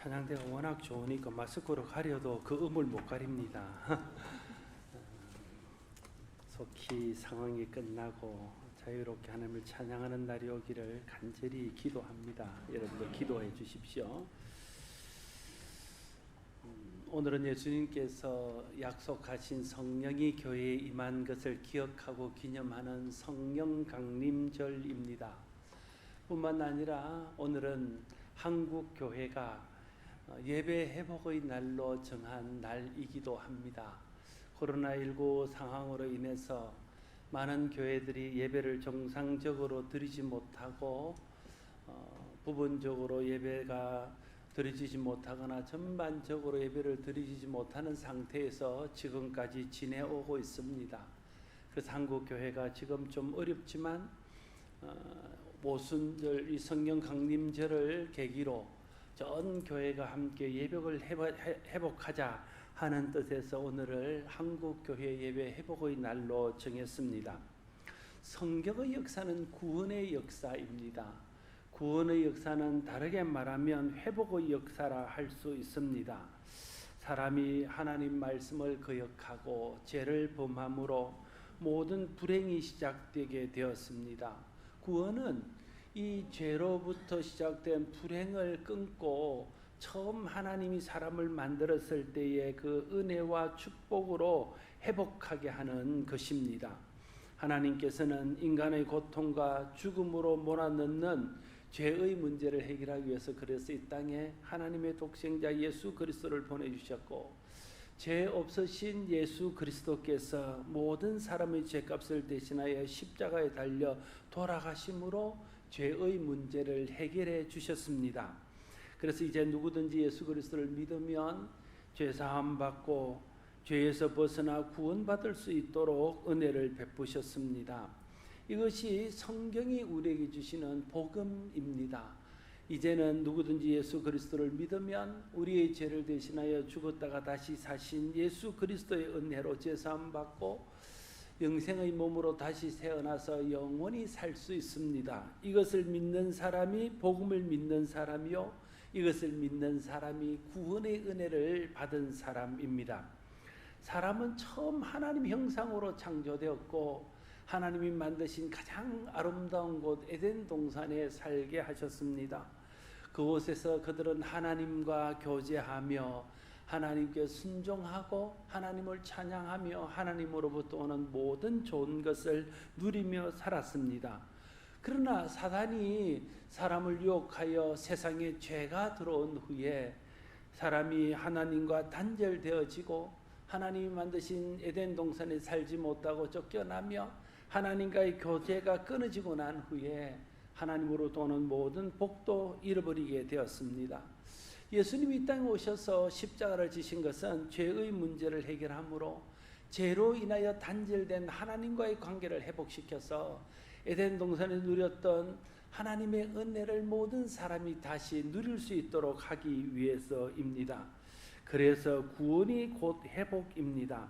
찬양대가 워낙 좋으니까 마스크로 가려도 그 음을 못 가립니다. 속히 상황이 끝나고 자유롭게 하나님을 찬양하는 날이 오기를 간절히 기도합니다. 여러분도 기도해 주십시오. 오늘은 예수님께서 약속하신 성령이 교회에 임한 것을 기억하고 기념하는 성령 강림절입니다. 뿐만 아니라 오늘은 한국 교회가 예배 회복의 날로 정한 날이기도 합니다. 코로나19 상황으로 인해서 많은 교회들이 예배를 정상적으로 드리지 못하고 부분적으로 예배가 드리지 못하거나 전반적으로 예배를 드리지 못하는 상태에서 지금까지 지내오고 있습니다. 그래서 한국 교회가 지금 좀 어렵지만 모순절, 이 성령 강림절을 계기로 전 교회가 함께 예배를 회복하자 하는 뜻에서 오늘을 한국 교회 예배 회복의 날로 정했습니다. 성경의 역사는 구원의 역사입니다. 구원의 역사는 다르게 말하면 회복의 역사라 할 수 있습니다. 사람이 하나님 말씀을 거역하고 죄를 범함으로 모든 불행이 시작되게 되었습니다. 구원은 이 죄로부터 시작된 불행을 끊고 처음 하나님이 사람을 만들었을 때의 그 은혜와 축복으로 회복하게 하는 것입니다. 하나님께서는 인간의 고통과 죽음으로 몰아넣는 죄의 문제를 해결하기 위해서 그래서 이 땅에 하나님의 독생자 예수 그리스도를 보내주셨고, 죄 없으신 예수 그리스도께서 모든 사람의 죄값을 대신하여 십자가에 달려 돌아가심으로 죄의 문제를 해결해 주셨습니다. 그래서 이제 누구든지 예수 그리스도를 믿으면 죄사함 받고 죄에서 벗어나 구원받을 수 있도록 은혜를 베푸셨습니다. 이것이 성경이 우리에게 주시는 복음입니다. 이제는 누구든지 예수 그리스도를 믿으면 우리의 죄를 대신하여 죽었다가 다시 사신 예수 그리스도의 은혜로 죄사함 받고 영생의 몸으로 다시 태어나서 영원히 살 수 있습니다. 이것을 믿는 사람이 복음을 믿는 사람이요, 이것을 믿는 사람이 구원의 은혜를 받은 사람입니다. 사람은 처음 하나님 형상으로 창조되었고 하나님이 만드신 가장 아름다운 곳 에덴 동산에 살게 하셨습니다. 그곳에서 그들은 하나님과 교제하며 하나님께 순종하고 하나님을 찬양하며 하나님으로부터 오는 모든 좋은 것을 누리며 살았습니다. 그러나 사단이 사람을 유혹하여 세상에 죄가 들어온 후에 사람이 하나님과 단절되어지고 하나님이 만드신 에덴 동산에 살지 못하고 쫓겨나며 하나님과의 교제가 끊어지고 난 후에 하나님으로부터 오는 모든 복도 잃어버리게 되었습니다. 예수님이 이 땅에 오셔서 십자가를 지신 것은 죄의 문제를 해결함으로 죄로 인하여 단절된 하나님과의 관계를 회복시켜서 에덴 동산에 누렸던 하나님의 은혜를 모든 사람이 다시 누릴 수 있도록 하기 위해서입니다. 그래서 구원이 곧 회복입니다.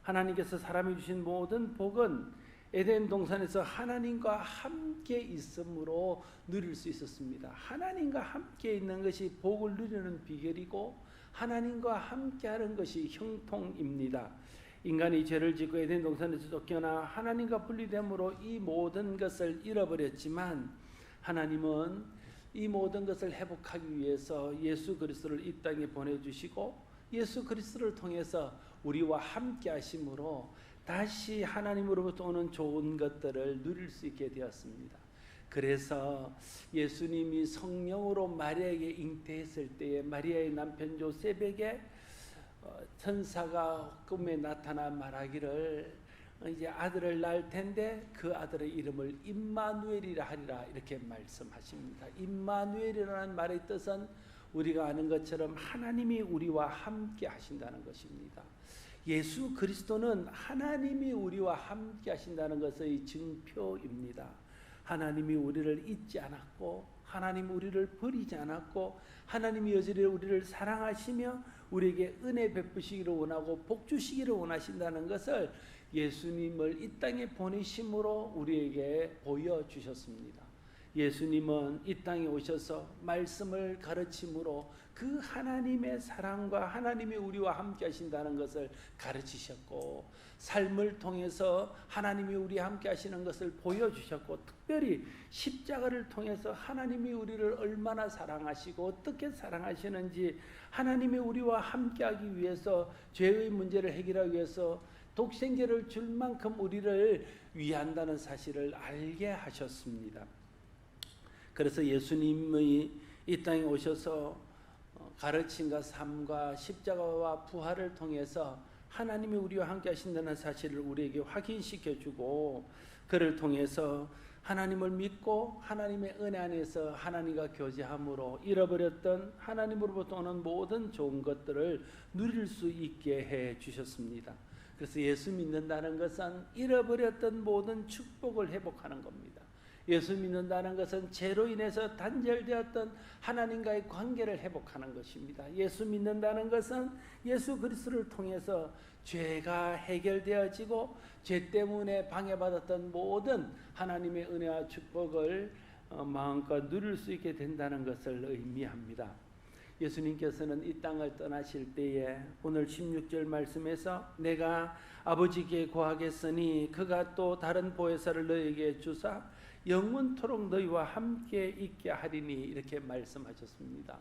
하나님께서 사람이 주신 모든 복은 에덴 동산에서 하나님과 함께 있음으로 누릴 수 있었습니다. 하나님과 함께 있는 것이 복을 누리는 비결이고 하나님과 함께하는 것이 형통입니다. 인간이 죄를 짓고 에덴 동산에서 쫓겨나 하나님과 분리됨으로 이 모든 것을 잃어버렸지만 하나님은 이 모든 것을 회복하기 위해서 예수 그리스도를 이 땅에 보내주시고 예수 그리스도를 통해서 우리와 함께 하심으로 다시 하나님으로부터 오는 좋은 것들을 누릴 수 있게 되었습니다. 그래서 예수님이 성령으로 마리아에게 잉태했을 때에 마리아의 남편 요셉에게 천사가 꿈에 나타나 말하기를 이제 아들을 낳을 텐데 그 아들의 이름을 임마누엘이라 하리라 이렇게 말씀하십니다. 임마누엘이라는 말의 뜻은 우리가 아는 것처럼 하나님이 우리와 함께 하신다는 것입니다. 예수 그리스도는 하나님이 우리와 함께 하신다는 것의 증표입니다. 하나님이 우리를 잊지 않았고 하나님이 우리를 버리지 않았고 하나님이 여전히 우리를 사랑하시며 우리에게 은혜 베푸시기를 원하고 복 주시기를 원하신다는 것을 예수님을 이 땅에 보내심으로 우리에게 보여주셨습니다. 예수님은 이 땅에 오셔서 말씀을 가르침으로 그 하나님의 사랑과 하나님이 우리와 함께 하신다는 것을 가르치셨고, 삶을 통해서 하나님이 우리와 함께 하시는 것을 보여주셨고, 특별히 십자가를 통해서 하나님이 우리를 얼마나 사랑하시고 어떻게 사랑하시는지, 하나님이 우리와 함께 하기 위해서, 죄의 문제를 해결하기 위해서 독생자를 줄 만큼 우리를 위한다는 사실을 알게 하셨습니다. 그래서 예수님의 이 땅에 오셔서 가르침과 삶과 십자가와 부활을 통해서 하나님이 우리와 함께 하신다는 사실을 우리에게 확인시켜주고, 그를 통해서 하나님을 믿고 하나님의 은혜 안에서 하나님과 교제함으로 잃어버렸던 하나님으로부터 오는 모든 좋은 것들을 누릴 수 있게 해 주셨습니다. 그래서 예수 믿는다는 것은 잃어버렸던 모든 축복을 회복하는 겁니다. 예수 믿는다는 것은 죄로 인해서 단절되었던 하나님과의 관계를 회복하는 것입니다. 예수 믿는다는 것은 예수 그리스도를 통해서 죄가 해결되어지고, 죄 때문에 방해받았던 모든 하나님의 은혜와 축복을 마음껏 누릴 수 있게 된다는 것을 의미합니다. 예수님께서는 이 땅을 떠나실 때에 오늘 16절 말씀에서 내가 아버지께 구하겠으니 그가 또 다른 보혜사를 너희에게 주사 영원토록 너희와 함께 있게 하리니, 이렇게 말씀하셨습니다.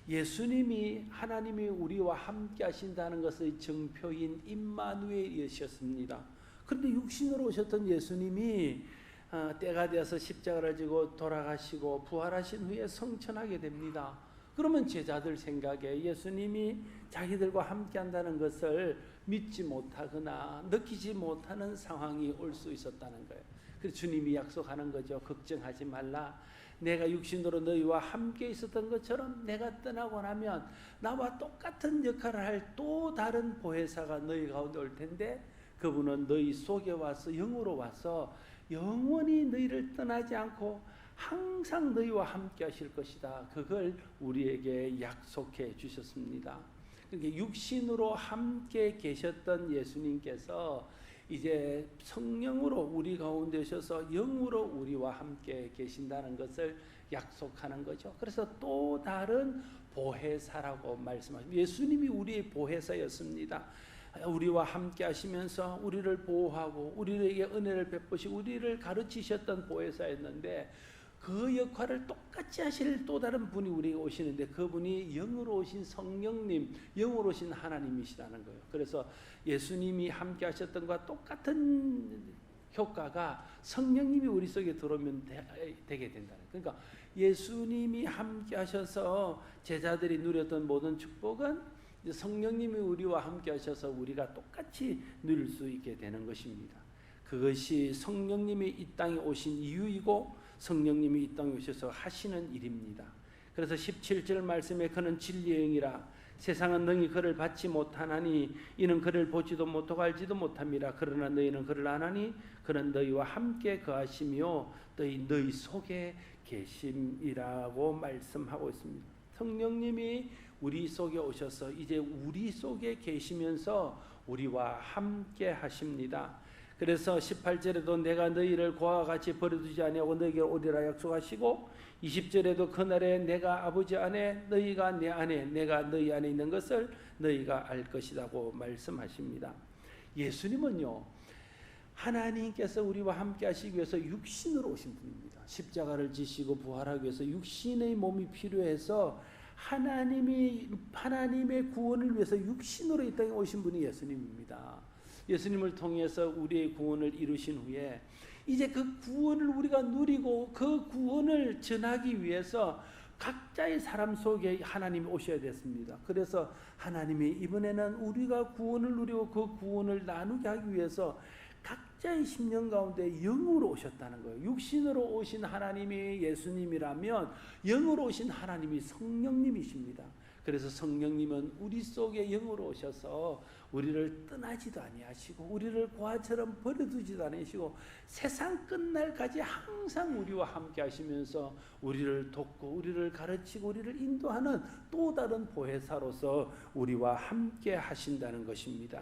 예수님이 하나님이 우리와 함께 하신다는 것의 증표인 임마누엘이셨습니다. 그런데 육신으로 오셨던 예수님이 때가 되어서 십자가를 지고 돌아가시고 부활하신 후에 성천하게 됩니다. 그러면 제자들 생각에 예수님이 자기들과 함께 한다는 것을 믿지 못하거나 느끼지 못하는 상황이 올 수 있었다는 거예요. 그래서 주님이 약속하는 거죠. 걱정하지 말라. 내가 육신으로 너희와 함께 있었던 것처럼 내가 떠나고 나면 나와 똑같은 역할을 할 또 다른 보혜사가 너희 가운데 올 텐데, 그분은 너희 속에 와서 영으로 와서 영원히 너희를 떠나지 않고 항상 너희와 함께 하실 것이다. 그걸 우리에게 약속해 주셨습니다. 그러니까 육신으로 함께 계셨던 예수님께서 이제 성령으로 우리 가운데 오셔서 영으로 우리와 함께 계신다는 것을 약속하는 거죠. 그래서 또 다른 보혜사라고 말씀하십니다. 예수님이 우리의 보혜사였습니다. 우리와 함께 하시면서 우리를 보호하고 우리에게 은혜를 베푸시고 우리를 가르치셨던 보혜사였는데, 그 역할을 똑같이 하실 또 다른 분이 우리에게 오시는데, 그분이 영으로 오신 성령님, 영으로 오신 하나님이시라는 거예요. 그래서 예수님이 함께 하셨던 것과 똑같은 효과가 성령님이 우리 속에 들어오면 되게 된다는 거예요. 그러니까 예수님이 함께 하셔서 제자들이 누렸던 모든 축복은 성령님이 우리와 함께 하셔서 우리가 똑같이 누릴 수 있게 되는 것입니다. 그것이 성령님이 이 땅에 오신 이유이고 성령님이 이 땅에 오셔서 하시는 일입니다. 그래서 17절 말씀에 그는 진리의 영이라 세상은 능히 그를 받지 못하나니 이는 그를 보지도 못하고 알지도 못함이라. 그러나 너희는 그를 아나니 그는 너희와 함께 거하시며 너희 속에 계심이라고 말씀하고 있습니다. 성령님이 우리 속에 오셔서 이제 우리 속에 계시면서 우리와 함께 하십니다. 그래서 18절에도 내가 너희를 고아와 같이 버려두지 아니하고 너희에게 오리라 약속하시고, 20절에도 그날에 내가 아버지 안에 너희가 내 안에 내가 너희 안에 있는 것을 너희가 알 것이라고 말씀하십니다. 예수님은요, 하나님께서 우리와 함께 하시기 위해서 육신으로 오신 분입니다. 십자가를 지시고 부활하기 위해서 육신의 몸이 필요해서 하나님의 구원을 위해서 육신으로 이 땅에 오신 분이 예수님입니다. 예수님을 통해서 우리의 구원을 이루신 후에 이제 그 구원을 우리가 누리고 그 구원을 전하기 위해서 각자의 사람 속에 하나님이 오셔야 됐습니다. 그래서 하나님이 이번에는 우리가 구원을 누리고 그 구원을 나누게 하기 위해서 각자의 심령 가운데 영으로 오셨다는 거예요. 육신으로 오신 하나님이 예수님이라면 영으로 오신 하나님이 성령님이십니다. 그래서 성령님은 우리 속에 영으로 오셔서 우리를 떠나지도 아니하시고 우리를 고아처럼 버려두지도 않으시고 세상 끝날까지 항상 우리와 함께 하시면서 우리를 돕고 우리를 가르치고 우리를 인도하는 또 다른 보혜사로서 우리와 함께 하신다는 것입니다.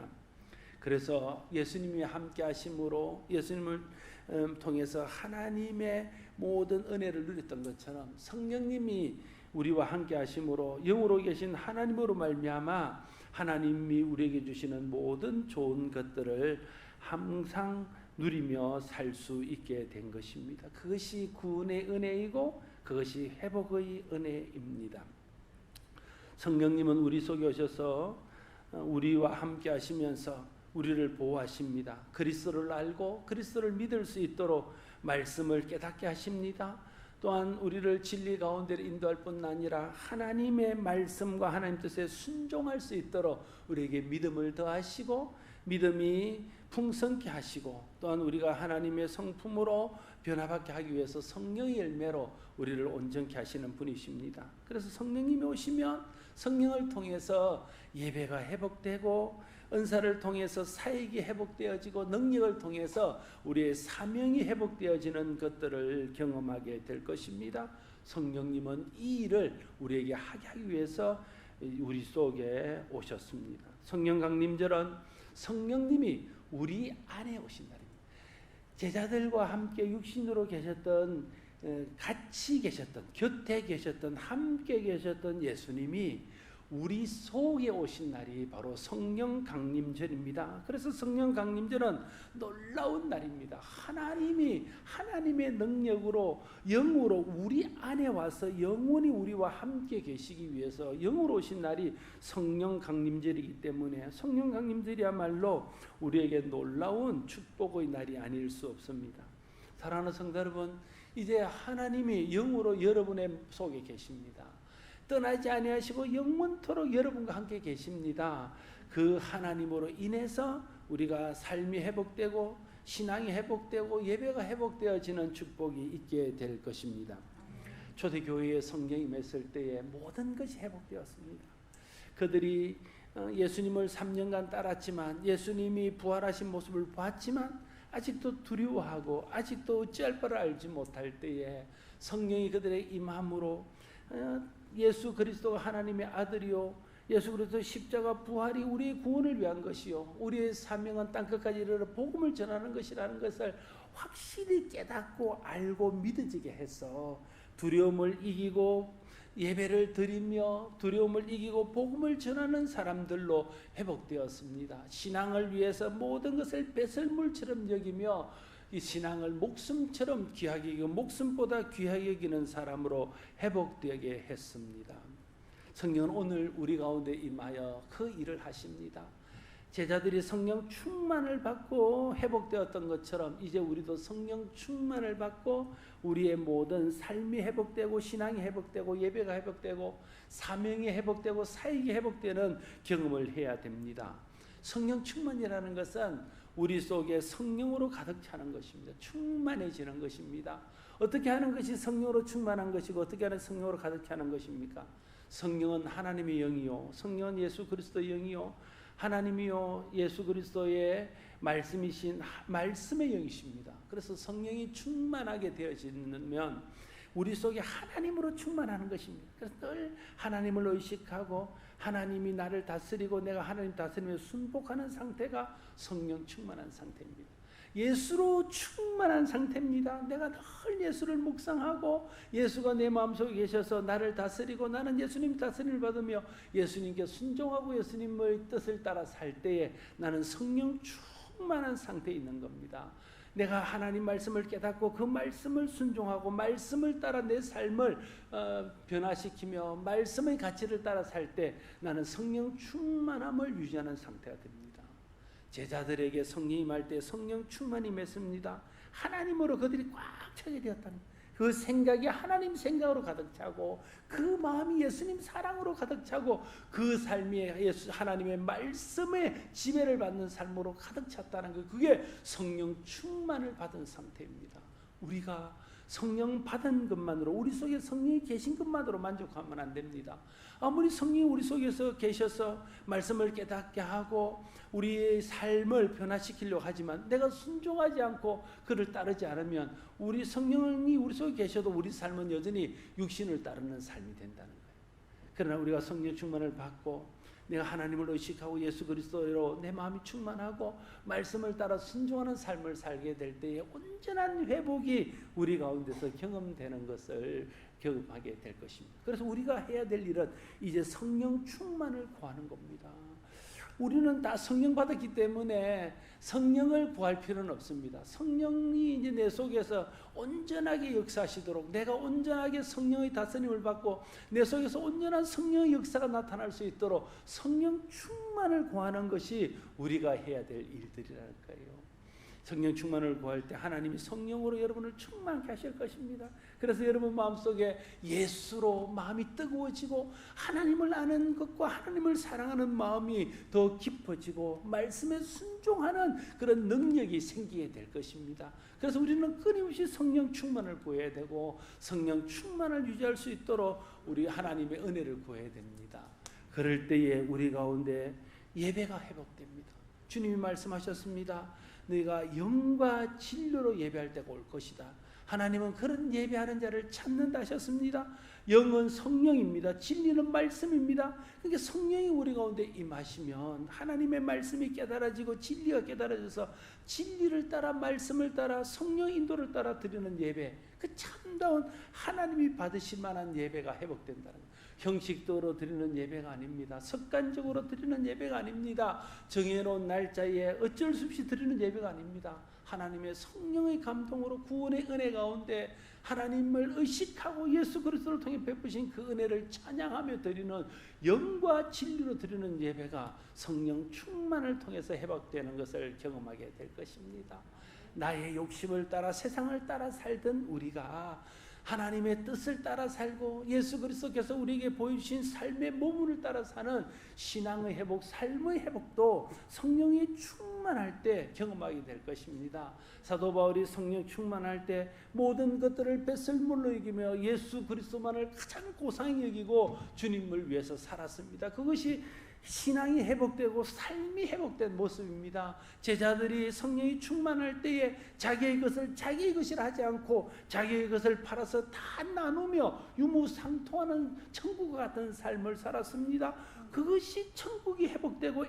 그래서 예수님이 함께 하심으로 예수님을 통해서 하나님의 모든 은혜를 누렸던 것처럼 성령님이 우리와 함께 하심으로 영으로 계신 하나님으로 말미암아 하나님이 우리에게 주시는 모든 좋은 것들을 항상 누리며 살 수 있게 된 것입니다. 그것이 구원의 은혜이고 그것이 회복의 은혜입니다. 성령님은 우리 속에 오셔서 우리와 함께 하시면서 우리를 보호하십니다. 그리스도를 알고 그리스도를 믿을 수 있도록 말씀을 깨닫게 하십니다. 또한 우리를 진리 가운데 인도할 뿐 아니라 하나님의 말씀과 하나님 뜻에 순종할 수 있도록 우리에게 믿음을 더하시고 믿음이 풍성케 하시고 또한 우리가 하나님의 성품으로 변화받게 하기 위해서 성령의 열매로 우리를 온전케 하시는 분이십니다. 그래서 성령님이 오시면 성령을 통해서 예배가 회복되고 은사를 통해서 사역이 회복되어지고 능력을 통해서 우리의 사명이 회복되어지는 것들을 경험하게 될 것입니다. 성령님은 이 일을 우리에게 하게 하기 위해서 우리 속에 오셨습니다. 성령 강림절은 성령님이 우리 안에 오신 날입니다. 제자들과 함께 육신으로 계셨던 같이 계셨던 곁에 계셨던 함께 계셨던 예수님이 우리 속에 오신 날이 바로 성령 강림절입니다. 그래서 성령 강림절은 놀라운 날입니다. 하나님이 하나님의 능력으로 영으로 우리 안에 와서 영원히 우리와 함께 계시기 위해서 영으로 오신 날이 성령 강림절이기 때문에 성령 강림절이야말로 우리에게 놀라운 축복의 날이 아닐 수 없습니다. 사랑하는 성도 여러분, 이제 하나님이 영으로 여러분의 속에 계십니다. 떠나지 아니하시고 영원토록 여러분과 함께 계십니다. 그 하나님으로 인해서 우리가 삶이 회복되고 신앙이 회복되고 예배가 회복되어지는 축복이 있게 될 것입니다. 초대교회에 성령이 임했을 때에 모든 것이 회복되었습니다. 그들이 예수님을 3년간 따랐지만 예수님이 부활하신 모습을 봤지만 아직도 두려워하고 아직도 어찌할 바를 알지 못할 때에 성령이 그들의 임함으로 예수 그리스도가 하나님의 아들이요 예수 그리스도 십자가 부활이 우리의 구원을 위한 것이요 우리의 사명은 땅끝까지 이르러 복음을 전하는 것이라는 것을 확실히 깨닫고 알고 믿어지게 해서 두려움을 이기고 예배를 드리며 두려움을 이기고 복음을 전하는 사람들로 회복되었습니다. 신앙을 위해서 모든 것을 배설물처럼 여기며 이 신앙을 목숨처럼 귀하게 여기고 목숨보다 귀하게 여기는 사람으로 회복되게 했습니다. 성령은 오늘 우리 가운데 임하여 그 일을 하십니다. 제자들이 성령 충만을 받고 회복되었던 것처럼 이제 우리도 성령 충만을 받고 우리의 모든 삶이 회복되고 신앙이 회복되고 예배가 회복되고 사명이 회복되고 사역이 회복되는 경험을 해야 됩니다. 성령 충만이라는 것은 우리 속에 성령으로 가득 차는 것입니다. 충만해지는 것입니다. 어떻게 하는 것이 성령으로 충만한 것이고 어떻게 하는 성령으로 가득 차는 것입니까? 성령은 하나님의 영이요 성령은 예수 그리스도의 영이요 하나님이요 예수 그리스도의 말씀이신 말씀의 영이십니다. 그래서 성령이 충만하게 되어지면 우리 속에 하나님으로 충만하는 것입니다. 그래서 늘 하나님을 의식하고 하나님이 나를 다스리고 내가 하나님 다스리며 순복하는 상태가 성령 충만한 상태입니다. 예수로 충만한 상태입니다. 내가 늘 예수를 묵상하고 예수가 내 마음속에 계셔서 나를 다스리고 나는 예수님 다스림을 받으며 예수님께 순종하고 예수님의 뜻을 따라 살 때에 나는 성령 충만한 상태에 있는 겁니다. 내가 하나님 말씀을 깨닫고 그 말씀을 순종하고 말씀을 따라 내 삶을 변화시키며 말씀의 가치를 따라 살 때 나는 성령 충만함을 유지하는 상태가 됩니다. 제자들에게 성령이 임할 때 성령 충만이 임했습니다. 하나님으로 그들이 꽉 차게 되었다는 그 생각이 하나님 생각으로 가득 차고 그 마음이 예수님 사랑으로 가득 차고 그 삶이 하나님의 말씀에 지배를 받는 삶으로 가득 찼다는 것, 그게 성령 충만을 받은 상태입니다. 우리가 성령 받은 것만으로 우리 속에 성령이 계신 것만으로 만족하면 안 됩니다. 아무리 성령이 우리 속에서 계셔서 말씀을 깨닫게 하고 우리의 삶을 변화시키려고 하지만 내가 순종하지 않고 그를 따르지 않으면 우리 성령이 우리 속에 계셔도 우리 삶은 여전히 육신을 따르는 삶이 된다는 거예요. 그러나 우리가 성령 충만을 받고 내가 하나님을 의식하고 예수 그리스도로 내 마음이 충만하고 말씀을 따라 순종하는 삶을 살게 될 때에 온전한 회복이 우리 가운데서 경험되는 것을 경험하게 될 것입니다. 그래서 우리가 해야 될 일은 이제 성령 충만을 구하는 겁니다. 우리는 다 성령 받았기 때문에 성령을 구할 필요는 없습니다. 성령이 이제 내 속에서 온전하게 역사하시도록, 내가 온전하게 성령의 다스림을 받고 내 속에서 온전한 성령의 역사가 나타날 수 있도록 성령 충만을 구하는 것이 우리가 해야 될 일들이라는 거예요. 성령 충만을 구할 때 하나님이 성령으로 여러분을 충만케 하실 것입니다. 그래서 여러분 마음속에 예수로 마음이 뜨거워지고 하나님을 아는 것과 하나님을 사랑하는 마음이 더 깊어지고 말씀에 순종하는 그런 능력이 생기게 될 것입니다. 그래서 우리는 끊임없이 성령 충만을 구해야 되고 성령 충만을 유지할 수 있도록 우리 하나님의 은혜를 구해야 됩니다. 그럴 때에 우리 가운데 예배가 회복됩니다. 주님이 말씀하셨습니다. 너희가 영과 진리로 예배할 때가 올 것이다. 하나님은 그런 예배하는 자를 찾는다 하셨습니다. 영은 성령입니다. 진리는 말씀입니다. 그러니까 성령이 우리 가운데 임하시면 하나님의 말씀이 깨달아지고 진리가 깨달아져서 진리를 따라 말씀을 따라 성령 인도를 따라 드리는 예배, 그 참다운 하나님이 받으실 만한 예배가 회복된다는 거예요. 형식적으로 드리는 예배가 아닙니다. 습관적으로 드리는 예배가 아닙니다. 정해놓은 날짜에 어쩔 수 없이 드리는 예배가 아닙니다. 하나님의 성령의 감동으로 구원의 은혜 가운데 하나님을 의식하고 예수 그리스도를 통해 베푸신 그 은혜를 찬양하며 드리는 영과 진리로 드리는 예배가 성령 충만을 통해서 회복되는 것을 경험하게 될 것입니다. 나의 욕심을 따라 세상을 따라 살던 우리가 하나님의 뜻을 따라 살고 예수 그리스도께서 우리에게 보여주신 삶의 모문을 따라 사는 신앙의 회복, 삶의 회복도 성령이 충만할 때 경험하게 될 것입니다. 사도 바울이 성령 충만할 때 모든 것들을 배설물로 여기며 예수 그리스도만을 가장 고상히 여기고 주님을 위해서 살았습니다. 그것이 신앙이 회복되고 삶이 회복된 모습입니다. 제자들이 성령이 충만할 때에 자기의 것을 자기의 것이라 하지 않고 자기의 것을 팔아서 다 나누며 유무상통하는 천국 같은 삶을 살았습니다. 그것이 천국이 회복되고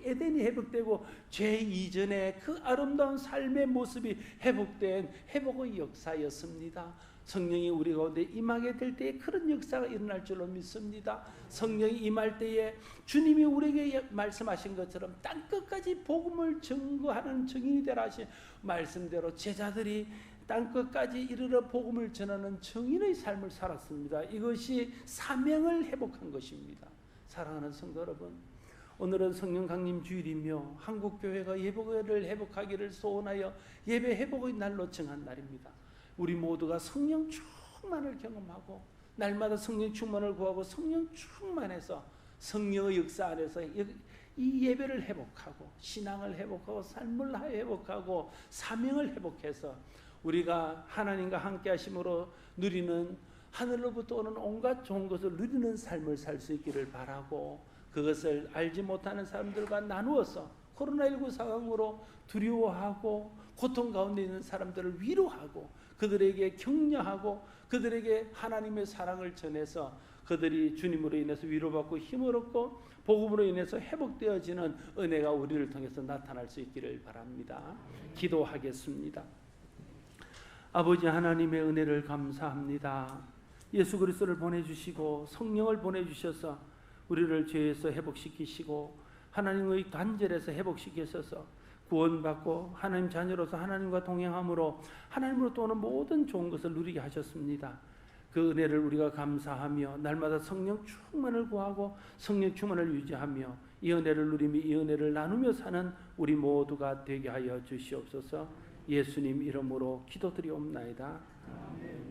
에덴이 회복되고 죄 이전의 그 아름다운 삶의 모습이 회복된 회복의 역사였습니다. 성령이 우리 가운데 임하게 될 때에 그런 역사가 일어날 줄로 믿습니다. 성령이 임할 때에 주님이 우리에게 말씀하신 것처럼 땅끝까지 복음을 증거하는 증인이 되라 하신 말씀대로 제자들이 땅끝까지 이르러 복음을 전하는 증인의 삶을 살았습니다. 이것이 사명을 회복한 것입니다. 사랑하는 성도 여러분, 오늘은 성령 강림 주일이며 한국교회가 예배를 회복하기를 소원하여 예배 회복의 날로 정한 날입니다. 우리 모두가 성령 충만을 경험하고 날마다 성령 충만을 구하고 성령 충만해서 성령의 역사 안에서 이 예배를 회복하고 신앙을 회복하고 삶을 회복하고 사명을 회복해서 우리가 하나님과 함께 하심으로 누리는 하늘로부터 오는 온갖 좋은 것을 누리는 삶을 살 수 있기를 바라고, 그것을 알지 못하는 사람들과 나누어서 코로나19 상황으로 두려워하고 고통 가운데 있는 사람들을 위로하고 그들에게 격려하고 그들에게 하나님의 사랑을 전해서 그들이 주님으로 인해서 위로받고 힘을 얻고 복음으로 인해서 회복되어지는 은혜가 우리를 통해서 나타날 수 있기를 바랍니다. 기도하겠습니다. 아버지 하나님의 은혜를 감사합니다. 예수 그리스도를 보내주시고 성령을 보내주셔서 우리를 죄에서 회복시키시고 하나님의 단절에서 회복시키셔서 구원받고 하나님 자녀로서 하나님과 동행함으로 하나님으로부터 오는 모든 좋은 것을 누리게 하셨습니다. 그 은혜를 우리가 감사하며 날마다 성령 충만을 구하고 성령 충만을 유지하며 이 은혜를 누리며 이 은혜를 나누며 사는 우리 모두가 되게 하여 주시옵소서. 예수님 이름으로 기도드리옵나이다. 아멘.